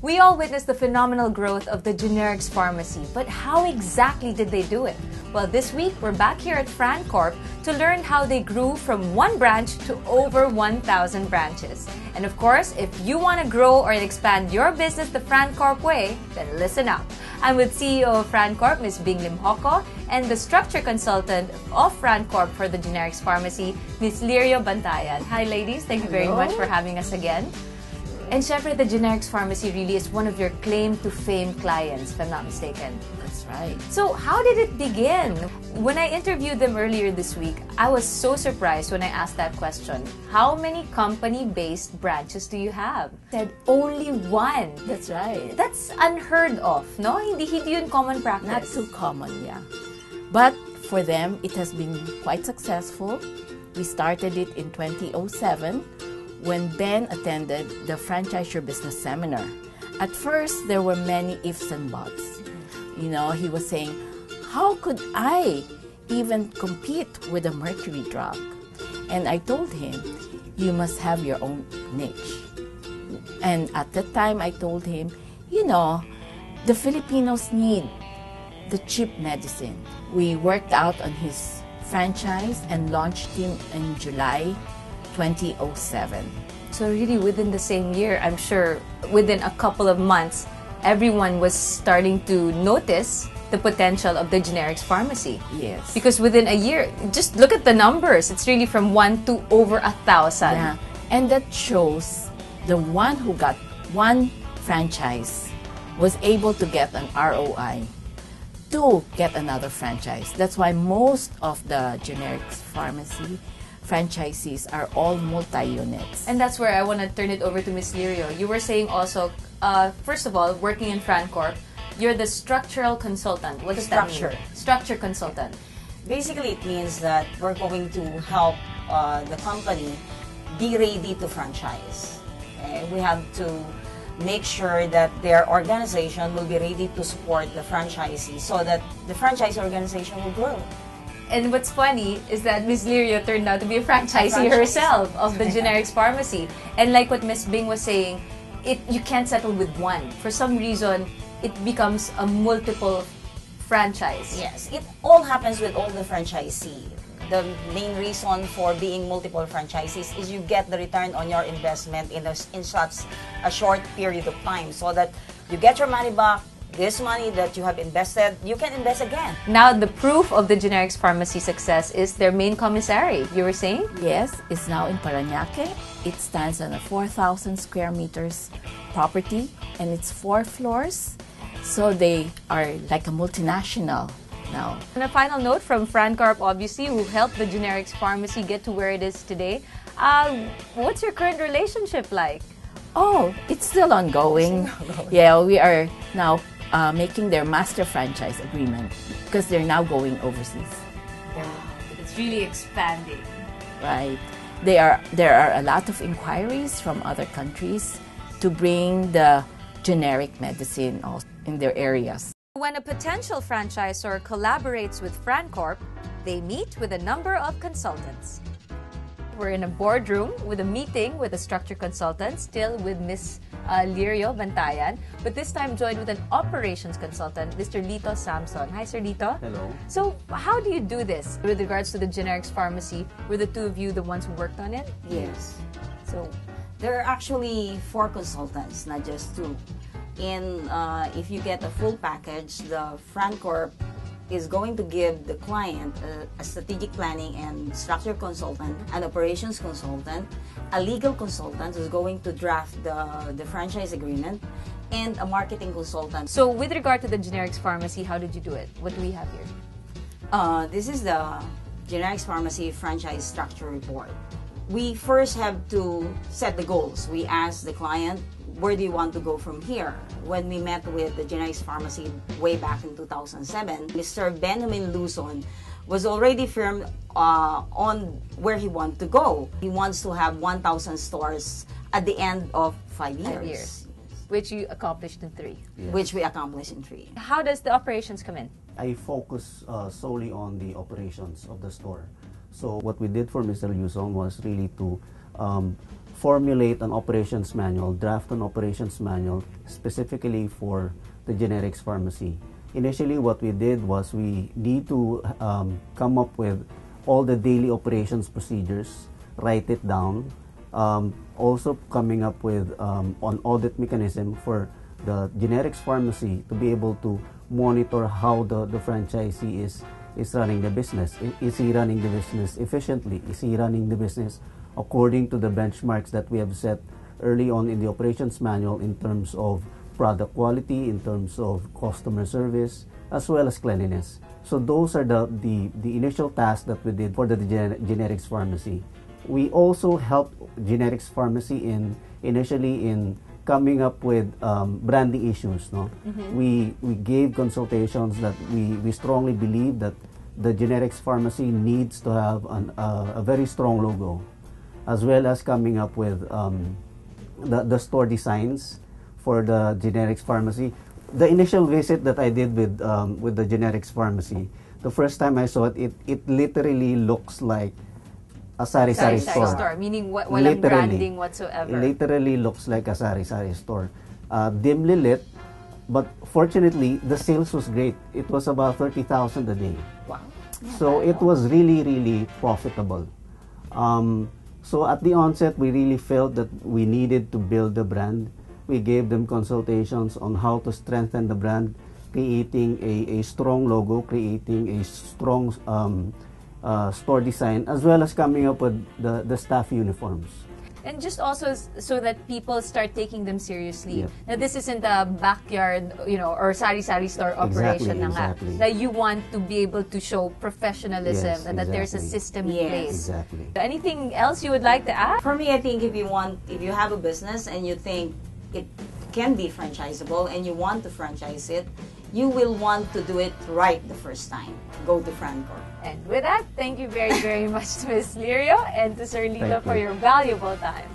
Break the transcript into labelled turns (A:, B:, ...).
A: We all witnessed the phenomenal growth of the generics pharmacy, but how exactly did they do it? Well, this week, we're back here at FRANCORP to learn how they grew from one branch to over 1,000 branches. And of course, if you want to grow or expand your business the FRANCORP way, then listen up. I'm with CEO of FRANCORP, Ms. Bing Lim Hoco, and the structure consultant of FRANCORP for the generics pharmacy, Ms. Lirio Bantayan. Hi ladies, thank you very much for having us again. And syempre, the generics pharmacy really is one of your claim to fame clients, if I'm not mistaken.
B: That's right.
A: So how did it begin? When I interviewed them earlier this week, I was so surprised when I asked that question. How many company-based branches do you have? Said only one.
B: That's right.
A: That's unheard of, no? Hindi yun common practice.
B: Not so common, yeah. But for them, it has been quite successful. We started it in 2007 when Ben attended the Franchise Your Business seminar. At first, there were many ifs and buts. You know, he was saying, how could I even compete with a mercury drug? And I told him, you must have your own niche. And at that time, I told him, you know, the Filipinos need the cheap medicine. We worked out on his franchise and launched him in July 2007.
A: So really within the same year, I'm sure within a couple of months, everyone was starting to notice the potential of the generics pharmacy.
B: Yes.
A: Because within a year, just look at the numbers. It's really from 1 to over 1,000.
B: Yeah. And that shows the one who got one franchise was able to get an ROI to get another franchise. That's why most of the generics pharmacy franchisees are all multi-units.
A: And that's where I want to turn it over to Ms. Lirio. You were saying also, first of all, working in FRANCORP, you're the structural consultant. What does that mean? Structure consultant.
C: Basically, it means that we're going to help the company be ready to franchise. We have to make sure that their organization will be ready to support the franchisee so that the franchise organization will grow.
A: And what's funny is that Ms. Lirio turned out to be a franchisee herself of the generics pharmacy. And like what Ms. Bing was saying, you can't settle with one. For some reason, it becomes a multiple franchise.
C: Yes, it all happens with all the franchisee. The main reason for being multiple franchises is you get the return on your investment in such a short period of time so that you get your money back. This money that you have invested, you can invest again.
A: Now, the proof of the generics pharmacy success is their main commissary, you were saying?
B: Yes, it's now in Parañaque. It stands on a 4,000 square meters property and it's 4 floors. So they are like a multinational now.
A: On a final note from FRANCORP, obviously, who helped the generics pharmacy get to where it is today. What's your current relationship like?
B: Oh, it's still ongoing. Yeah, we are now making their master franchise agreement because they're now going overseas.
A: It's really expanding.
B: Right. There are a lot of inquiries from other countries to bring the generic medicine also in their areas.
A: When a potential franchisor collaborates with FRANCORP, they meet with a number of consultants. We're in a boardroom with a meeting with a structure consultant, still with Ms. Lirio Bantayan, but this time joined with an operations consultant, Mr. Lito Samson. Hi, Sir Lito.
D: Hello.
A: So, how do you do this? With regards to the generics pharmacy, were the two of you the ones who worked on it?
C: Yes. So, there are actually 4 consultants, not just 2. And if you get a full package, the FRANCORP is going to give the client a strategic planning and structure consultant, an operations consultant, a legal consultant who's going to draft the franchise agreement, and a marketing consultant.
A: So with regard to the generics pharmacy, how did you do it? What do we have here?
C: This is the generics pharmacy franchise structure report. We first have to set the goals. We ask the client, where do you want to go from here? When we met with the generics pharmacy way back in 2007, Mr. Benjamin Luzon was already firm on where he wants to go. He wants to have 1,000 stores at the end of 5 years.
A: 5 years. Which you accomplished in 3.
D: Yes.
C: Which we accomplished in 3.
A: How does the operations come in?
D: I focus solely on the operations of the store. So what we did for Mr. Luzon was really to formulate an operations manual, draft an operations manual specifically for the generics pharmacy. Initially, what we did was we need to come up with all the daily operations procedures, write it down, also coming up with an audit mechanism for the generics pharmacy to be able to monitor how the franchisee is running the business. Is he running the business efficiently? Is he running the business according to the benchmarks that we have set early on in the operations manual in terms of product quality, in terms of customer service, as well as cleanliness. So those are the initial tasks that we did for the generics pharmacy. We also helped generics pharmacy initially in coming up with branding issues. No, we gave consultations that we strongly believe that the generics pharmacy needs to have a very strong logo, as well as coming up with the store designs for the generics pharmacy. The initial visit that I did with the generics pharmacy, the first time I saw it, it literally looks like a sari-sari store.
A: Meaning walang branding whatsoever.
D: Literally looks like a sari-sari store. Dimly lit, but fortunately, the sales was great. It was about 30,000 a day.
A: Wow.
D: So it was really, really profitable. So at the onset, we really felt that we needed to build the brand. We gave them consultations on how to strengthen the brand, creating a strong logo, creating a strong store design, as well as coming up with the staff uniforms.
A: And just also so that people start taking them seriously.
D: Yeah.
A: Now, this isn't a backyard, or sari-sari store operation.
D: Exactly.
A: That you want to be able to show professionalism,
D: Yes,
A: and that there's a
D: exactly.
A: system in
C: Yes.
A: place.
D: Exactly.
A: Anything else you would like to add?
C: For me, I think if you have a business and you think it can be franchisable and you want to franchise it, you will want to do it right the first time. Go to FRANCORP.
A: And with that, thank you very, very much to Ms. Lirio and to Sir Lito
D: Thank
A: for
D: you.
A: your valuable time.